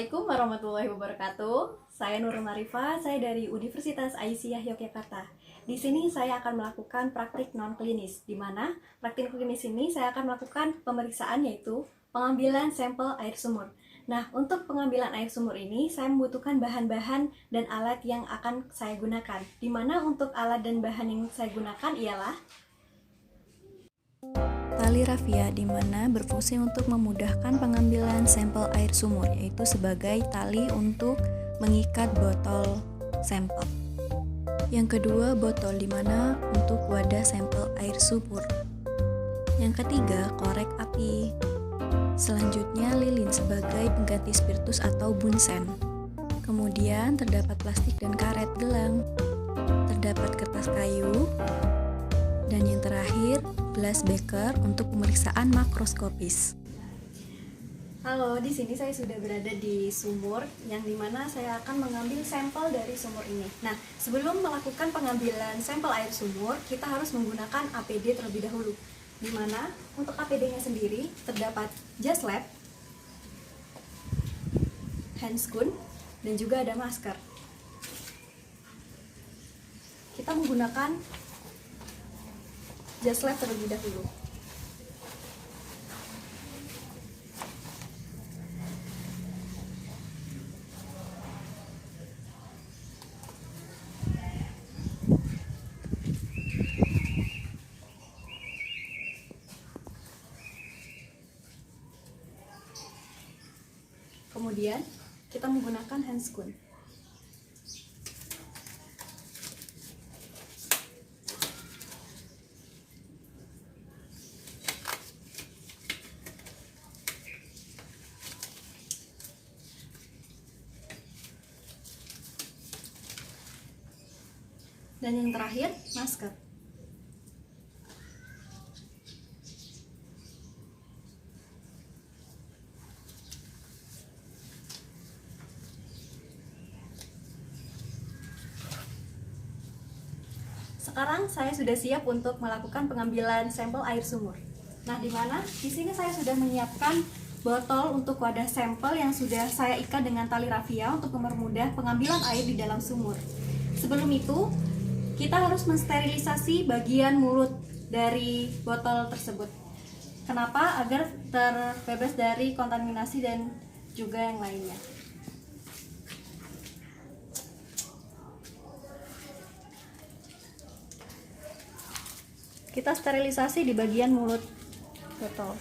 Assalamualaikum warahmatullahi wabarakatuh. Saya Nurul Marifa, saya dari Universitas Aisyah Yogyakarta. Di sini saya akan melakukan praktik non-klinis, di mana praktik klinis ini saya akan melakukan pemeriksaan yaitu pengambilan sampel air sumur. Nah, untuk pengambilan air sumur ini saya membutuhkan bahan-bahan dan alat yang akan saya gunakan. Di mana untuk alat dan bahan yang saya gunakan ialah tali rafia, di mana berfungsi untuk memudahkan pengambilan sampel air sumur, yaitu sebagai tali untuk mengikat botol sampel. Yang kedua, botol, di mana untuk wadah sampel air sumur. Yang ketiga, korek api. Selanjutnya, lilin sebagai pengganti spiritus atau bunsen. Kemudian terdapat plastik dan karet gelang. Terdapat kertas kayu. Dan yang terakhir, gelas beker untuk pemeriksaan makroskopis. Halo, di sini saya sudah berada di sumur yang dimana saya akan mengambil sampel dari sumur ini. Nah, sebelum melakukan pengambilan sampel air sumur, kita harus menggunakan APD terlebih dahulu. Dimana untuk APD-nya sendiri terdapat jas lab, handscoon, dan juga ada masker. Kita menggunakan jas lab terlebih dahulu. Kemudian kita menggunakan handscoon. Dan yang terakhir, masker. Sekarang saya sudah siap untuk melakukan pengambilan sampel air sumur. Nah, di mana di sini saya sudah menyiapkan botol untuk wadah sampel yang sudah saya ikat dengan tali rafia untuk mempermudah pengambilan air di dalam sumur. Sebelum itu, kita harus mensterilisasi bagian mulut dari botol tersebut. Kenapa? Agar terbebas dari kontaminasi dan juga yang lainnya. Kita sterilisasi di bagian mulut botol.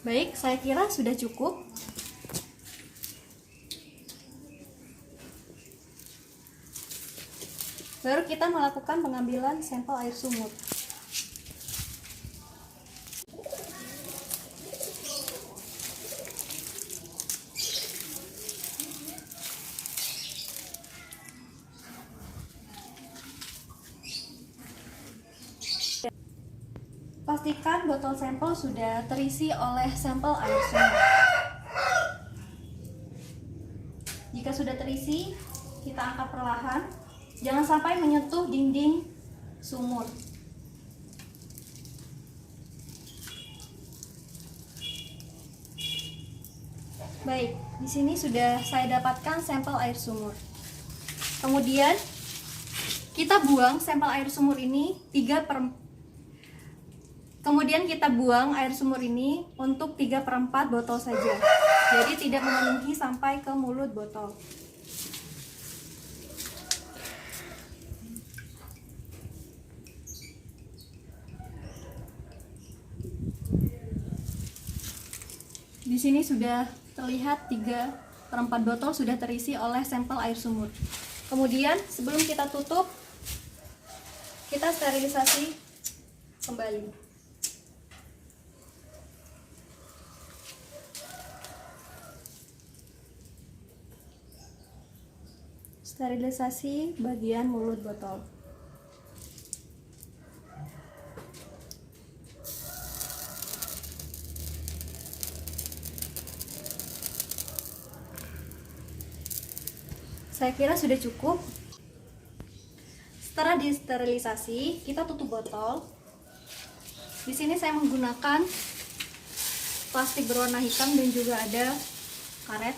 Baik, saya kira sudah cukup. Baru kita melakukan pengambilan sampel air sumur. Pastikan botol sampel sudah terisi oleh sampel air sumur. Jika sudah terisi, kita angkat perlahan. Jangan sampai menyentuh dinding sumur. Baik, di sini sudah saya dapatkan sampel air sumur. Kemudian kita buang sampel air sumur ini Kemudian kita buang air sumur ini untuk 3/4 botol saja. Jadi tidak memenuhi sampai ke mulut botol. Di sini sudah terlihat 3/4 botol sudah terisi oleh sampel air sumur. Kemudian sebelum kita tutup, kita sterilisasi kembali. Sterilisasi bagian mulut botol. Saya kira sudah cukup. Setelah disterilisasi, kita tutup botol. Di sini saya menggunakan plastik berwarna hitam dan juga ada karet.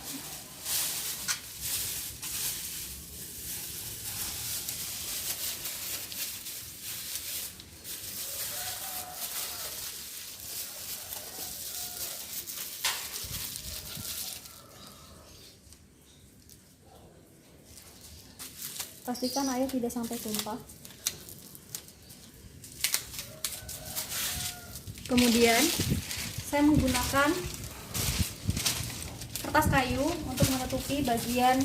Pastikan air tidak sampai tumpah. Kemudian saya menggunakan kertas kayu untuk menutupi bagian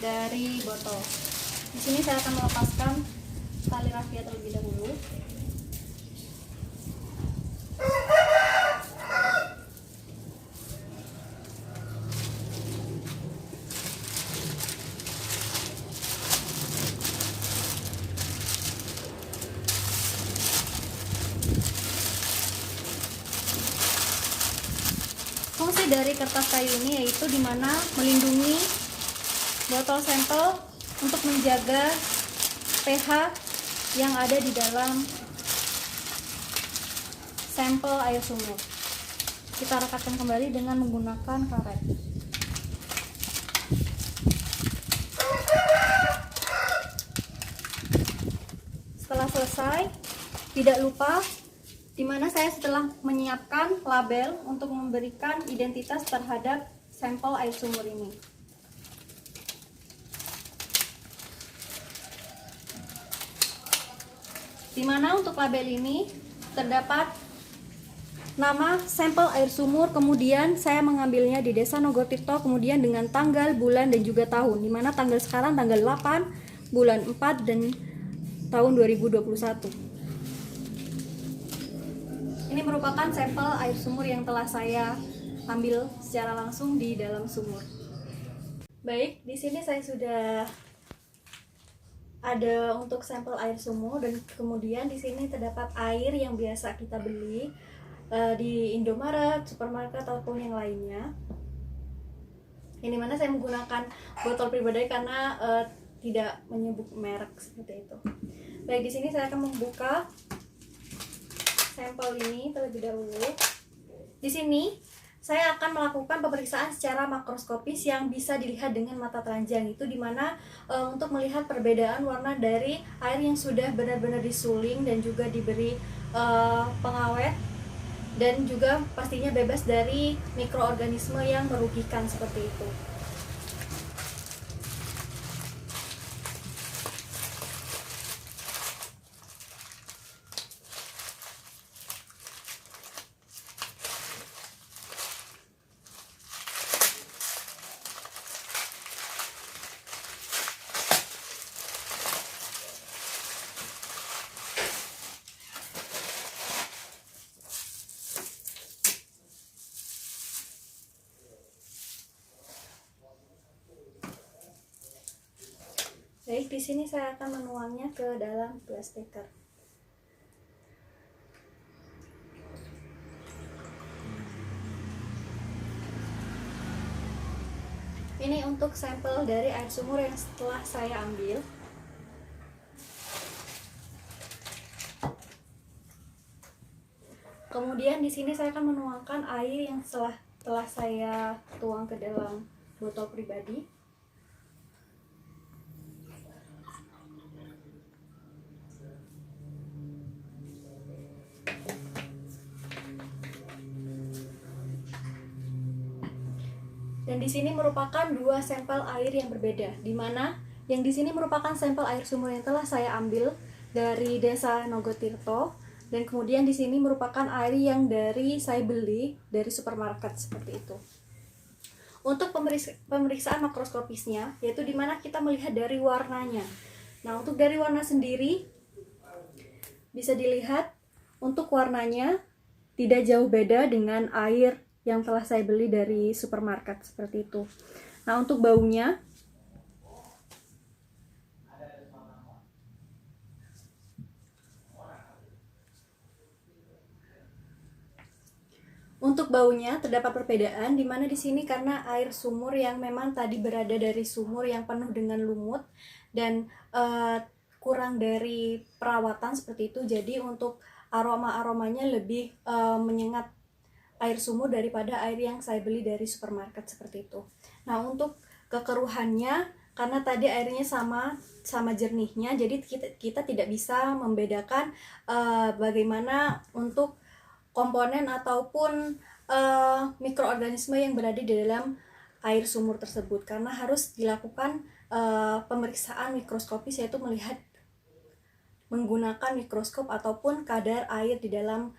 dari botol. Di sini saya akan melepaskan tali rafia terlebih dahulu. Fungsi dari kertas kayu ini yaitu dimana melindungi botol sampel untuk menjaga pH yang ada di dalam sampel air sumur. Kita rekatkan kembali dengan menggunakan karet. Setelah selesai, tidak lupa dimana saya setelah menyiapkan label untuk memberikan identitas terhadap sampel air sumur ini. Dimana untuk label ini terdapat nama sampel air sumur, kemudian saya mengambilnya di Desa Nogotirto, kemudian dengan tanggal, bulan, dan juga tahun. Dimana tanggal sekarang tanggal 8 bulan 4 dan tahun 2021. Ini merupakan sampel air sumur yang telah saya ambil secara langsung di dalam sumur. Baik, di sini saya sudah ada untuk sampel air sumur dan kemudian di sini terdapat air yang biasa kita beli di Indomaret, supermarket ataupun yang lainnya. Ini mana saya menggunakan botol pribadi karena tidak menyebut merek seperti itu. Baik, di sini saya akan membuka sampel ini terlebih dahulu. Di sini saya akan melakukan pemeriksaan secara makroskopis yang bisa dilihat dengan mata telanjang, itu dimana untuk melihat perbedaan warna dari air yang sudah benar-benar disuling dan juga diberi pengawet dan juga pastinya bebas dari mikroorganisme yang merugikan seperti itu. Baik, di sini saya akan menuangnya ke dalam gelas beker. Ini untuk sampel dari air sumur yang setelah saya ambil. Kemudian di sini saya akan menuangkan air yang telah saya tuang ke dalam botol pribadi. Dan di sini merupakan dua sampel air yang berbeda, di mana yang di sini merupakan sampel air sumur yang telah saya ambil dari Desa Nogotirto, dan kemudian di sini merupakan air yang saya beli dari supermarket seperti itu. Untuk pemeriksaan makroskopisnya, yaitu di mana kita melihat dari warnanya. Nah, untuk dari warna sendiri bisa dilihat untuk warnanya tidak jauh beda dengan air yang telah saya beli dari supermarket seperti itu. Nah, untuk baunya Untuk baunya terdapat perbedaan di mana di sini karena air sumur yang memang tadi berada dari sumur yang penuh dengan lumut dan kurang dari perawatan seperti itu, jadi untuk aromanya lebih menyengat air sumur daripada air yang saya beli dari supermarket seperti itu. Nah, untuk kekeruhannya karena tadi airnya sama jernihnya, jadi kita tidak bisa membedakan bagaimana untuk komponen ataupun mikroorganisme yang berada di dalam air sumur tersebut, karena harus dilakukan pemeriksaan mikroskopis, yaitu melihat menggunakan mikroskop ataupun kadar air di dalam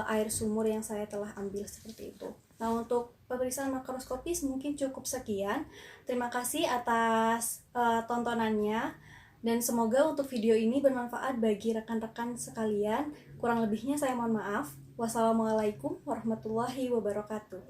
air sumur yang saya telah ambil seperti itu. Nah, untuk pemeriksaan makroskopis mungkin cukup sekian. Terima kasih atas tontonannya, dan semoga untuk video ini bermanfaat bagi rekan-rekan sekalian. Kurang lebihnya saya mohon maaf. Wassalamualaikum warahmatullahi wabarakatuh.